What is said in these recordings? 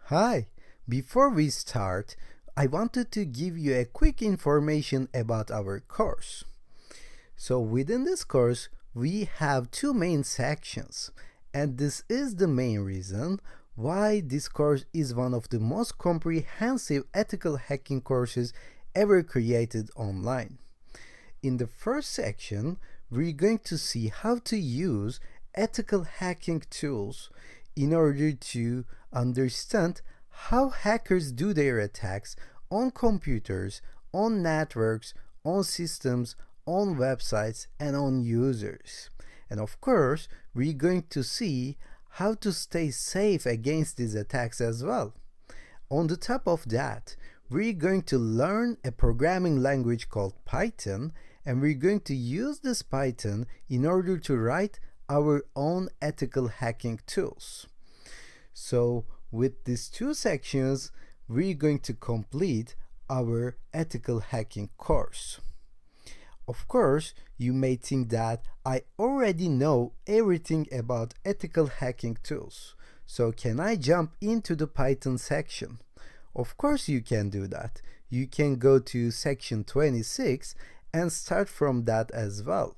Hi, before we start, I wanted to give you a quick information about our course. So within this course, we have two main sections, and this is the main reason why this course is one of the most comprehensive ethical hacking courses ever created online. In the first section, we're going to see how to use ethical hacking tools in order to understand how hackers do their attacks on computers, on networks, on systems, on websites, and on users. And of course, we're going to see how to stay safe against these attacks as well. On the top of that, we're going to learn a programming language called Python, and we're going to use this Python in order to write our own ethical hacking tools. So with these two sections, we're going to complete our ethical hacking course. Of course, you may think that I already know everything about ethical hacking tools. So can I jump into the Python section? Of course you can do that. You can go to section 26 and start from that as well.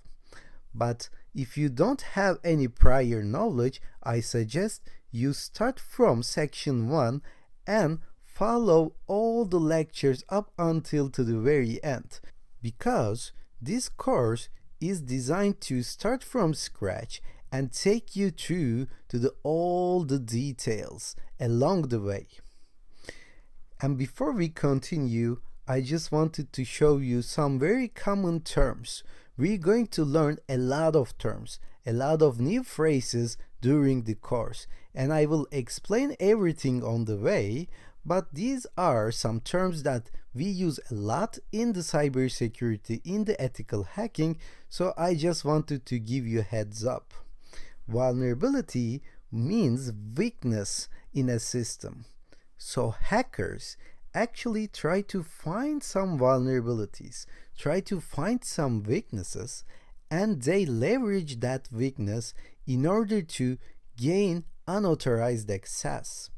But if you don't have any prior knowledge, I suggest you start from section 1 and follow all the lectures up until to the very end, because this course is designed to start from scratch and take you through to all the details along the way. And before we continue, I just wanted to show you some very common terms. We're going to learn a lot of terms, a lot of new phrases during the course, and I will explain everything on the way, but these are some terms that we use a lot in the cybersecurity, in the ethical hacking, so I just wanted to give you a heads up. Vulnerability means weakness in a system. So hackers actually try to find some vulnerabilities, try to find some weaknesses, and they leverage that weakness in order to gain unauthorized access.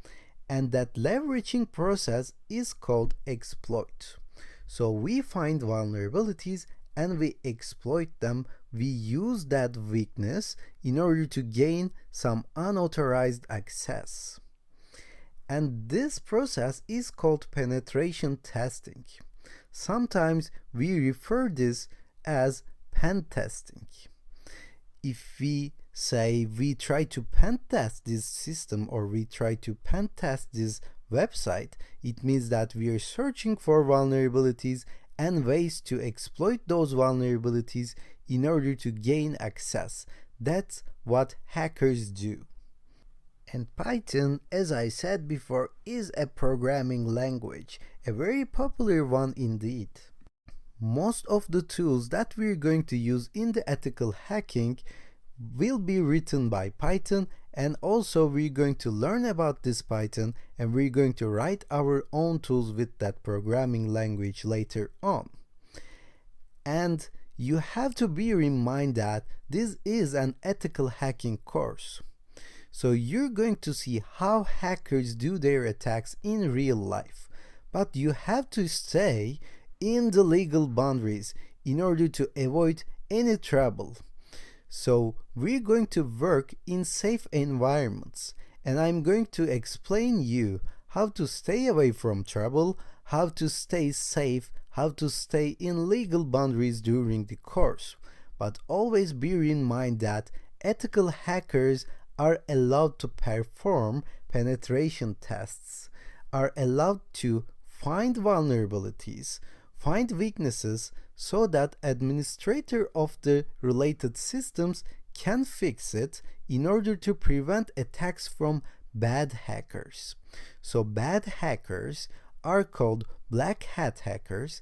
And that leveraging process is called exploit. So we find vulnerabilities and we exploit them. We use that weakness in order to gain some unauthorized access. And this process is called penetration testing. Sometimes we refer this as pen testing. If we say we try to pen test this system or we try to pen test this website, it means that we are searching for vulnerabilities and ways to exploit those vulnerabilities in order to gain access. That's what hackers do. And Python, as I said before, is a programming language, a very popular one indeed. Most of the tools that we're going to use in the ethical hacking will be written by Python, and also we're going to learn about this Python and we're going to write our own tools with that programming language later on. And you have to bear in mind that this is an ethical hacking course. So you're going to see how hackers do their attacks in real life, but you have to stay in the legal boundaries in order to avoid any trouble. So we're going to work in safe environments, and I'm going to explain you how to stay away from trouble, how to stay safe, how to stay in legal boundaries during the course. But always bear in mind that ethical hackers are allowed to perform penetration tests, are allowed to find vulnerabilities, find weaknesses, so that administrator of the related systems can fix it in order to prevent attacks from bad hackers. So bad hackers are called black hat hackers,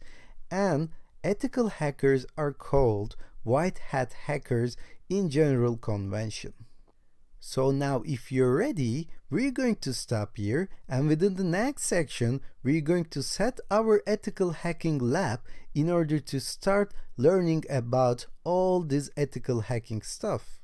and ethical hackers are called white hat hackers in general convention. So now if you're ready, we're going to stop here, and within the next section, we're going to set our ethical hacking lab in order to start learning about all this ethical hacking stuff.